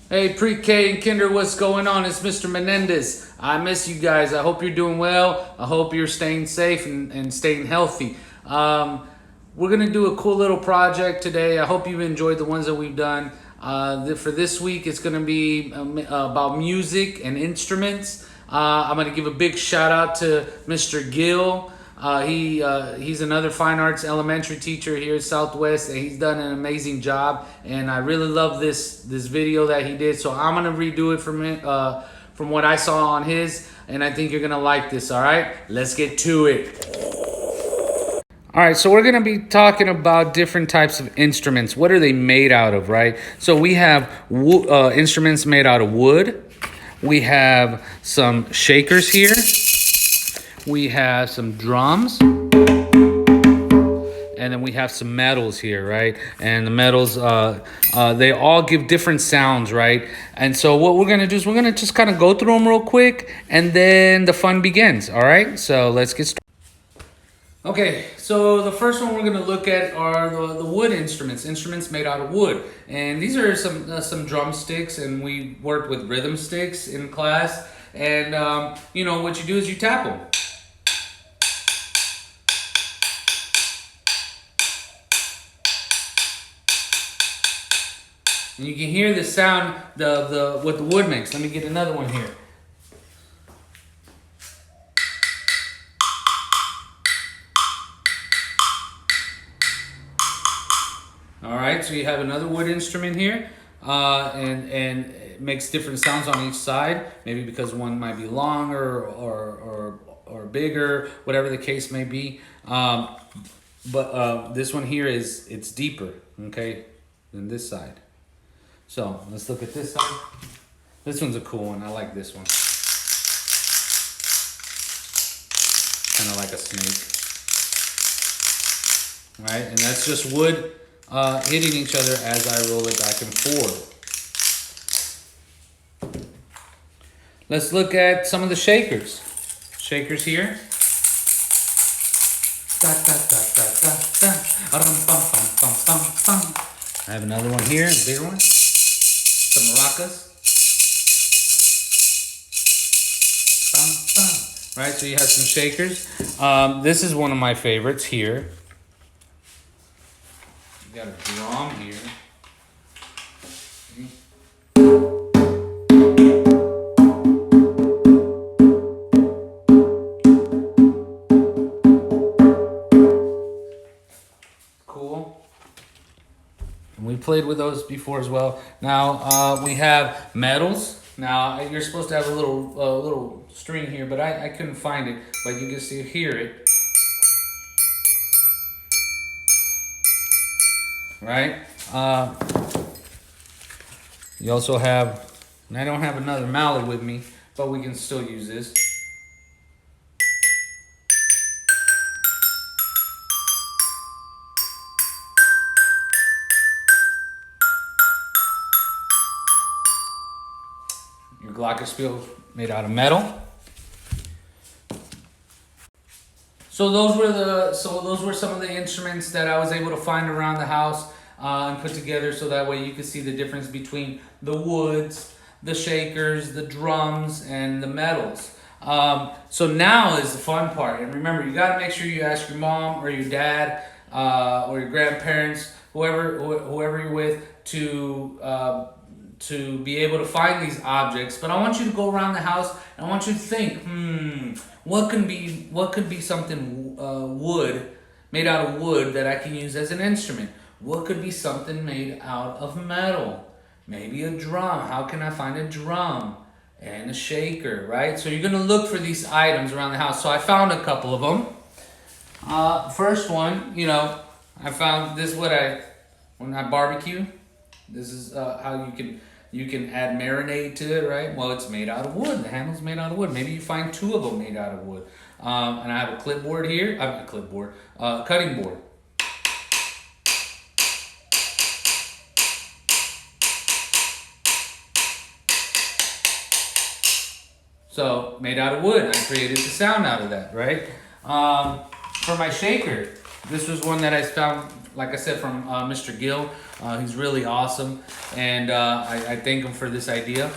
Hey, pre-K and kinder, what's going on? It's Mr. Menendez. I miss you guys. I hope you're doing well. I hope you're staying safe and staying healthy. We're going to do a cool little project today. I hope you enjoyed the ones that we've done. For this week, it's going to be about music and instruments. I'm going to give a big shout out to Mr. Gill. He's another fine arts elementary teacher here at Southwest, and he's done an amazing job. And I really love this video that he did. So I'm gonna redo it from what I saw on his, and I think you're gonna like this. All right, let's get to it. All right, so we're going to be talking about different types of instruments. What are they made out of, right? So we have instruments made out of wood. We have some shakers here. We have some drums. And then we have some metals here, right? And the metals, they all give different sounds, right? And so what we're going to do is we're going to just kind of go through them real quick, and then the fun begins, all right? So let's get started. Okay, so the first one we're going to look at are the wood instruments made out of wood. And these are some drumsticks, and we worked with rhythm sticks in class. And, what you do is you tap them. And you can hear the sound, what the wood makes. Let me get another one here. All right, so you have another wood instrument here, and it makes different sounds on each side. Maybe because one might be longer or bigger, whatever the case may be. But this one here it's deeper, okay, than this side. So let's look at this side. This one's a cool one. I like this one. Kind of like a snake. All right, and that's just wood hitting each other as I roll it back and forth. Let's look at some of the shakers. Shakers here. I have another one here, a bigger one. Some maracas. Right, so you have some shakers. This is one of my favorites here. You got a drum here. Cool. And we played with those before as well. Now we have metals. Now you're supposed to have a little string here, but I couldn't find it. But you can still hear it. Right? You also have, and I don't have another mallet with me, but we can still use this. Your glockenspiel made out of metal. So those were some of the instruments that I was able to find around the house and put together, so that way you could see the difference between the woods, the shakers, the drums, and the metals. So now is the fun part, and remember, you got to make sure you ask your mom or your dad or your grandparents, whoever you're with, to be able to find these objects. But I want you to go around the house and I want you to think, what could be something made out of wood that I can use as an instrument? What could be something made out of metal? Maybe a drum. How can I find a drum? And a shaker, right? So you're gonna look for these items around the house. So I found a couple of them. First one, I found this when I barbecue. This is how you can add marinade to it, right? Well, it's made out of wood. The handle's made out of wood. Maybe you find two of them made out of wood. And I have a clipboard here. I have a clipboard, cutting board. So made out of wood. I created the sound out of that, right? For my shaker, This was one that I found, like I said, from Mr. Gill. He's really awesome, and I thank him for this idea.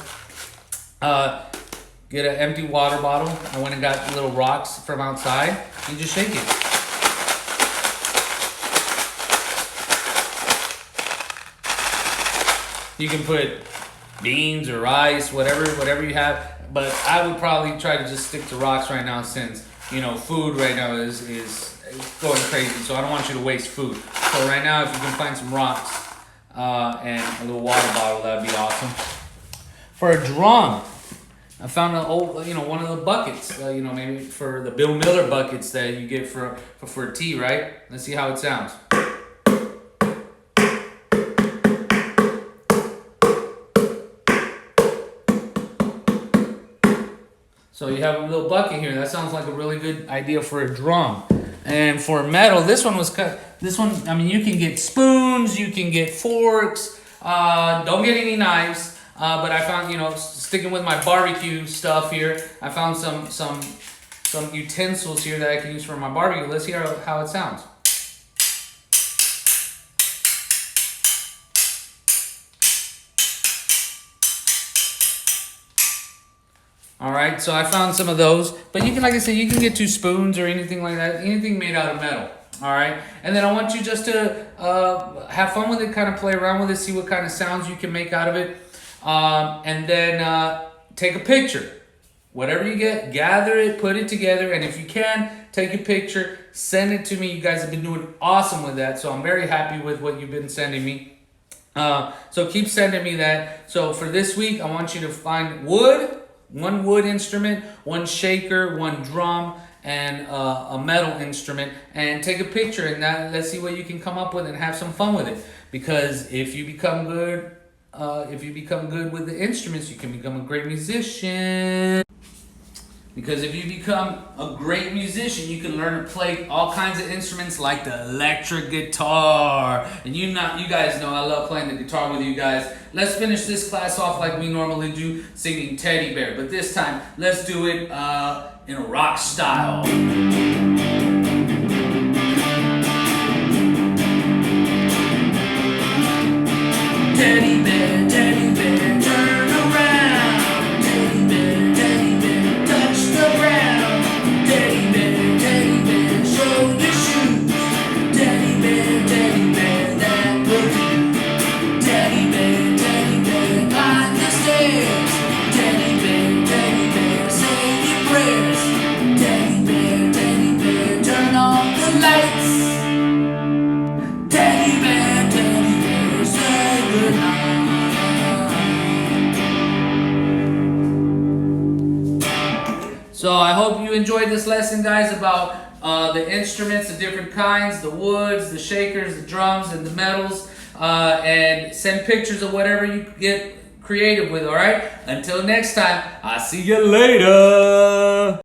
Get an empty water bottle. I went and got little rocks from outside and just shake it. You can put beans or rice, whatever you have, but I would probably try to just stick to rocks right now, since food right now is going crazy. So I don't want you to waste food. So right now, if you can find some rocks and a little water bottle, that'd be awesome. For a drum, I found an old, one of the buckets, maybe for the Bill Miller buckets that you get for tea, right? Let's see how it sounds. So you have a little bucket here. That sounds like a really good idea for a drum. And for metal, this one, I mean, you can get spoons, you can get forks. Don't get any knives. But I found, sticking with my barbecue stuff here, I found some utensils here that I can use for my barbecue. Let's hear how it sounds. All right, so I found some of those, but you can, like I said, you can get 2 spoons or anything like that, anything made out of metal. All right, and then I want you just to have fun with it, kind of play around with it, see what kind of sounds you can make out of it, and then take a picture. Whatever you get, gather it, put it together, and if you can, take a picture, send it to me. You guys have been doing awesome with that, so I'm very happy with what you've been sending me. So keep sending me that. So for this week, I want you to find wood. 1 wood instrument, 1 shaker, 1 drum, and a metal instrument, and take a picture, and let's see what you can come up with and have some fun with it. Because if you become good, with the instruments, you can become a great musician. Because if you become a great musician, you can learn to play all kinds of instruments like the electric guitar. And you guys know I love playing the guitar with you guys. Let's finish this class off like we normally do, singing Teddy Bear. But this time, let's do it in a rock style. Teddy bear, turn around. Teddy bear, touch the ground. Teddy bear, show your shoes. Teddy bear, that will do. Teddy bear, climb the stairs. Teddy bear, say your prayers. Teddy bear, turn on the lights. Teddy bear, say goodnight. So I hope you enjoyed this lesson, guys, about the instruments, the different kinds, the woods, the shakers, the drums, and the metals. And send pictures of whatever you get creative with, all right? Until next time, I'll see you later.